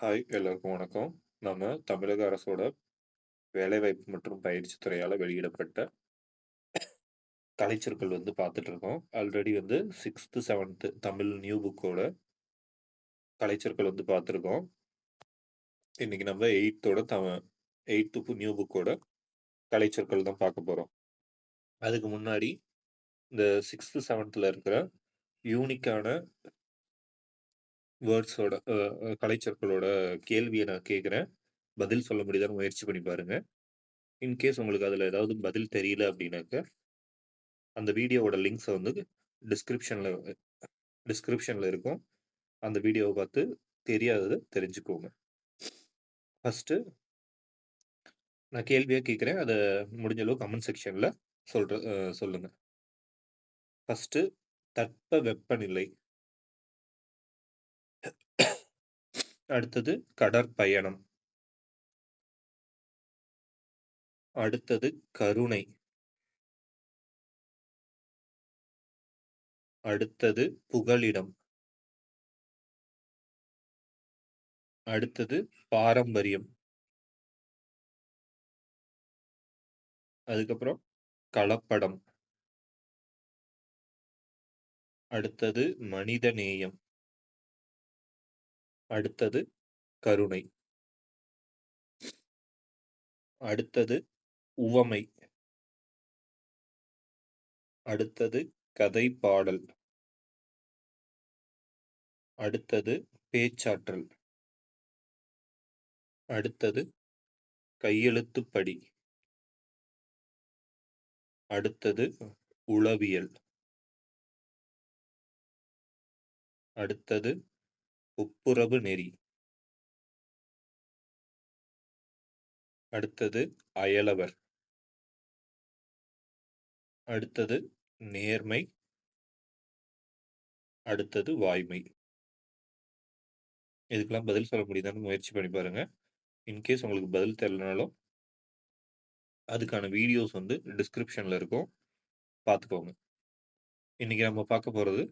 Hi எல்லாருக்கும் வணக்கம். நம்ம தமிழக அரசோட வேலைவாய்ப்பு மற்றும் பயிற்சி துறையால வெளியிடப்பட்ட கலைச்சொற்கள் பார்த்துட்டு இருக்கோம். ஆல்ரெடி 6த், 7த் தமிழ் நியூ புக்கோட கலைச்சொற்கள் பார்த்துருக்கோம். இன்னைக்கு நம்ம 8த் நியூ புக்கோட கலைச்சொற்கள் தான் பார்க்க போறோம். அதுக்கு முன்னாடி இந்த 6த், 7த்ல இருக்கிற யூனிக்கான வேர்ட்ஸோட கலைச்சொற்களோட கேள்விய நான் கேட்கிறேன். பதில் சொல்ல முடியுதான்னு முயற்சி பண்ணி பாருங்க. இன்கேஸ் உங்களுக்கு அதுல ஏதாவது பதில் தெரியல அப்படின்னாக்க அந்த வீடியோவோட லிங்க்ஸ டிஸ்கிரிப்ஷன்ல டிஸ்கிரிப்ஷன்ல இருக்கும். அந்த வீடியோவ பார்த்து தெரியாதத தெரிஞ்சுக்கோங்க. ஃபர்ஸ்ட்டு நான் கேள்வியா கேட்கிறேன். அத முடிஞ்ச அளவு கமெண்ட் செக்ஷன்ல சொல்லுங்க. ஃபர்ஸ்ட்டு தட்பவெப்பநிலை. அடுத்தது கடற்பயணம். அடுத்தது கருணை. அடுத்தது புகலிடம். அடுத்தது பாரம்பரியம். அதுக்கப்புறம் கலப்படம். அடுத்தது மனிதநேயம். அடுத்தது கருணை. அடுத்தது உவமை. அடுத்தது கதைப்பாடல். அடுத்தது பேச்சாற்றல். அடுத்தது கையெழுத்துப்படி. அடுத்தது உளவியல். அடுத்தது ஒப்புரவு நெறி. அடுத்தது அயலவர். அடுத்தது நேர்மை. அடுத்தது வாய்மை. இதுக்கெல்லாம் பதில் சொல்ல முடியுதான்னு முயற்சி பண்ணி பாருங்க. இன்கேஸ் உங்களுக்கு பதில் தெரியலனாலும் அதுக்கான வீடியோஸ் டிஸ்கிரிப்ஷன்ல இருக்கும். பார்த்துக்கோங்க. இன்னைக்கு நம்ம பார்க்க போறது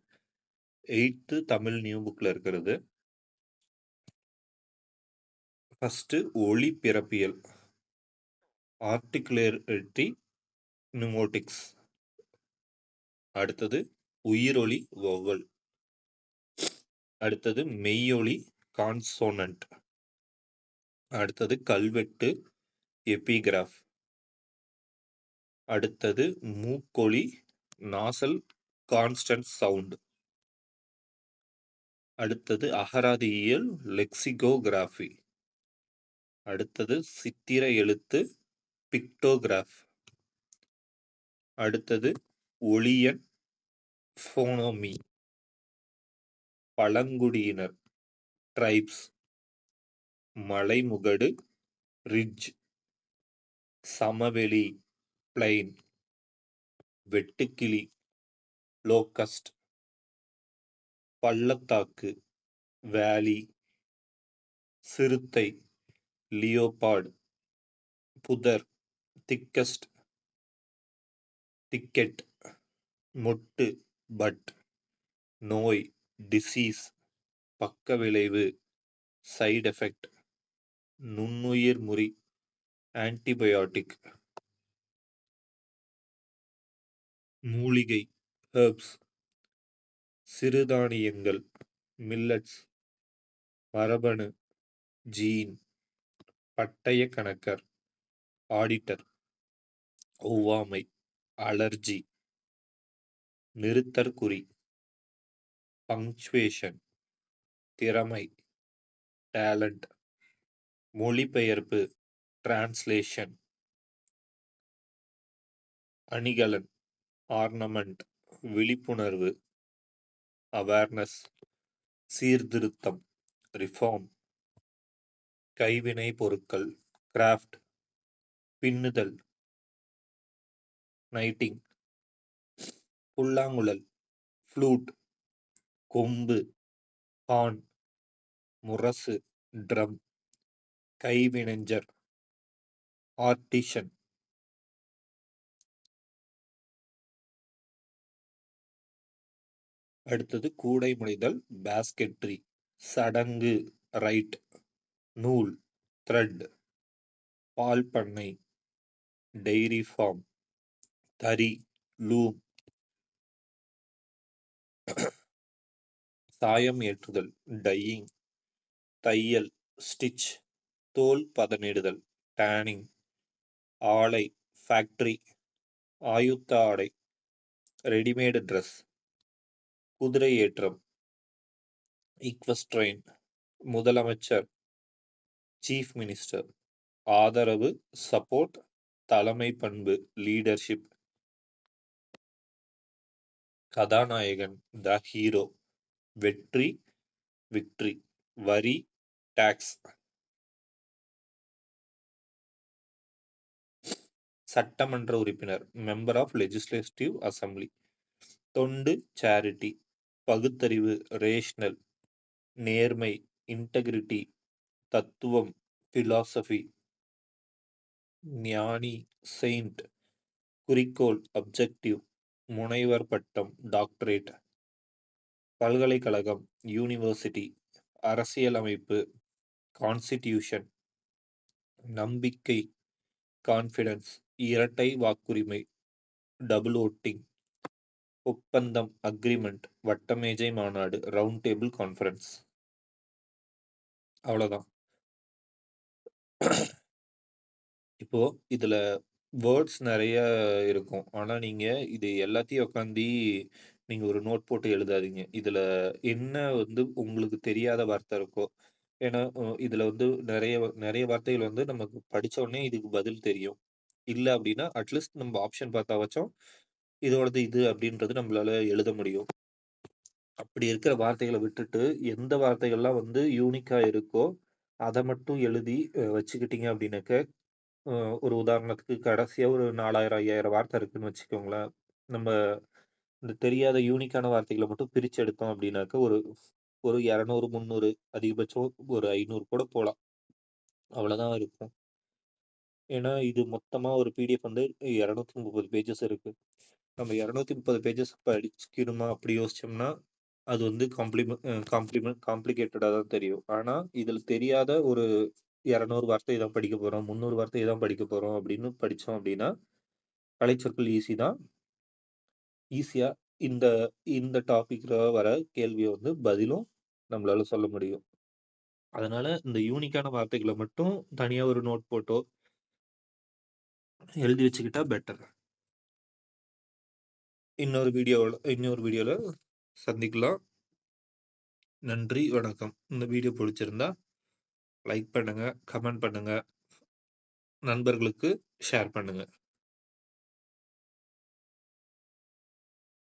8th தமிழ் நியூ புக்ல இருக்கிறது. ஃபர்ஸ்ட் ஒலிபிறப்பியல். ஆர்டிகுலேரிட்டி நிமோட்டிக்ஸ். அடுத்தது உயிரொலி வௌவல். அடுத்தது மெய்யொலி கான்சோனன்ட். அடுத்தது கல்வெட்டு எபிகிராஃப். அடுத்தது மூக்கொலி நாசல் கான்ஸ்டன்ட் சவுண்ட். அடுத்தது அகராதியியல் லெக்சிகோகிராஃபி. அடுத்தது சித்திர எழுத்து பிக்டோகிராஃப். அடுத்தது ஒளியன் ஃபோனோமி. பழங்குடியினர் ட்ரைப்ஸ். மலைமுகடு ரிட்ஜ். சமவெளி பிளைன். வெட்டுக்கிளி லோக்கஸ்ட். பள்ளத்தாக்கு வேலி. சிறுத்தை லியோபார்ட். புதர் திக்கஸ்ட். திக்கெட். மொட்டு பட். நோய் டிசீஸ். பக்கவிளைவு side effect. நுண்ணுயிர் முறி ஆன்டிபயோட்டிக். மூலிகை ஹெர்ப்ஸ். சிறுதானியங்கள் மில்லட்ஸ். மரபணு ஜீன். பட்டய கணக்கர் ஆடிட்டர். ஒவ்வாமை அலர்ஜி. நிறுத்தற்குறி பங்க்சுவேஷன். திறமை டேலண்ட். மொழிபெயர்ப்பு டிரான்ஸ்லேஷன். அணிகலன் ஆர்னமெண்ட். விழிப்புணர்வு அவேர்னஸ். சீர்திருத்தம் ரிஃபார்ம். கைவினை பொருட்கள் கிராஃப்ட். பின்னுதல் நைட்டிங். புல்லாங்குழல் ஃப்ளூட். கொம்பு ஹார்ன். முரசு ட்ரம். கைவினைஞர் ஆர்டிஷன். அடுத்தது கூடை முனைதல் பாஸ்கெட்ரி. சடங்கு ரைட். நூல், த்ரெட், பால் பண்ணை, டெய்ரி ஃபார்ம், தறி, லூம், சாயம் ஏற்றுதல், டையிங், தையல், ஸ்டிச், தோல் பதனிடுதல், டேனிங், ஆலை, ஃபேக்டரி, ஆயுத்த ஆடை, ரெடிமேடு டிரஸ், குதிரை ஏற்றம், ஈக்வெஸ்ட்ரைன், முதலமைச்சர், சீஃப் மினிஸ்டர், ஆதரவு, சப்போர்ட், தலைமை பண்பு, லீடர்ஷிப், கதாநாயகன், த ஹீரோ, வெற்றி, விக்ட்ரி, வரி, டாக்ஸ், சட்டமன்ற உறுப்பினர், மெம்பர் ஆஃப் லெஜிஸ்லேட்டிவ் அசம்பிளி, தொண்டு, சேரிட்டி, பகுத்தறிவு, ரேஷனல், நேர்மை, இன்டெகிரிட்டி, தத்துவம், பிலாசபி, ஞானி, செயின்ட், குறிக்கோள், அப்ஜெக்டிவ், முனைவர் பட்டம், டாக்டரேட், பல்கலைக்கழகம், யூனிவர்சிட்டி, அரசியலமைப்பு, கான்ஸ்டிடியூஷன், நம்பிக்கை, கான்ஃபிடன்ஸ், இரட்டை வாக்குரிமை, டபுள் ஓட்டிங், ஒப்பந்தம், அக்ரிமெண்ட், வட்டமேஜை மாநாடு, ரவுண்ட் டேபிள் கான்ஃபரன்ஸ். அவ்வளவுதான். இப்போ இதுல வேர்ட்ஸ் நிறைய இருக்கும். ஆனா நீங்க இது எல்லாத்தையும் உட்காந்து நீங்க ஒரு நோட் போட்டு எழுதாதீங்க. இதுல என்ன வந்து உங்களுக்கு தெரியாத வார்த்தை இருக்கோ, ஏன்னா இதுல வந்து நிறைய நிறைய வார்த்தைகள் வந்து நமக்கு படிச்ச உடனே இதுக்கு பதில் தெரியும். இல்ல அப்படின்னா அட்லீஸ்ட் நம்ம ஆப்ஷன் பார்த்தாவாச்சும் இதோடது இது அப்படின்றது நம்மளால எழுத முடியும். அப்படி இருக்கிற வார்த்தைகளை விட்டுட்டு எந்த வார்த்தைகள்லாம் வந்து யூனிக்கா இருக்கோ அதை மட்டும் எழுதி வச்சுக்கிட்டீங்க அப்படின்னாக்க, ஒரு உதாரணத்துக்கு கடைசியா ஒரு 4000, 5000 வார்த்தை இருக்குன்னு வச்சுக்கோங்களேன். நம்ம இந்த தெரியாத யூனிக்கான வார்த்தைகள மட்டும் பிரிச்சு எடுத்தோம் அப்படின்னாக்க, ஒரு ஒரு 200, 300 அதிகபட்சம் ஒரு 500 கூட போலாம். அவ்வளோதான் இருக்கும். ஏன்னா, இது மொத்தமா ஒரு பிடிஎஃப் வந்து 230 பேஜஸ் இருக்கு. நம்ம 230 பேஜஸ் படிக்கணுமா அப்படி யோசிச்சோம்னா, அது வந்து காம்ப்ளிகேட்டடா தான் தெரியும். ஆனா, இதுல தெரியாத ஒரு 200 வார்த்தை தான் படிக்க போறோம், 300 வார்த்தை தான் படிக்க போறோம் அப்படின்னு படிச்சோம் அப்படின்னா, கலைச்சொற்கள் ஈஸி தான். ஈஸியா இந்த இந்த டாபிக்ல வர கேள்விய வந்து பதிலும் நம்மளால சொல்ல முடியும். அதனால இந்த யூனிக்கான வார்த்தைகள மட்டும் தனியா ஒரு நோட் போட்டோ எழுதி வச்சுக்கிட்டா பெட்டர். இன்னொரு வீடியோல சந்திக்கலாம். நன்றி, வணக்கம். இந்த வீடியோ பிடிச்சிருந்தா லைக் பண்ணுங்க, கமெண்ட் பண்ணுங்க, நண்பர்களுக்கு ஷேர் பண்ணுங்க.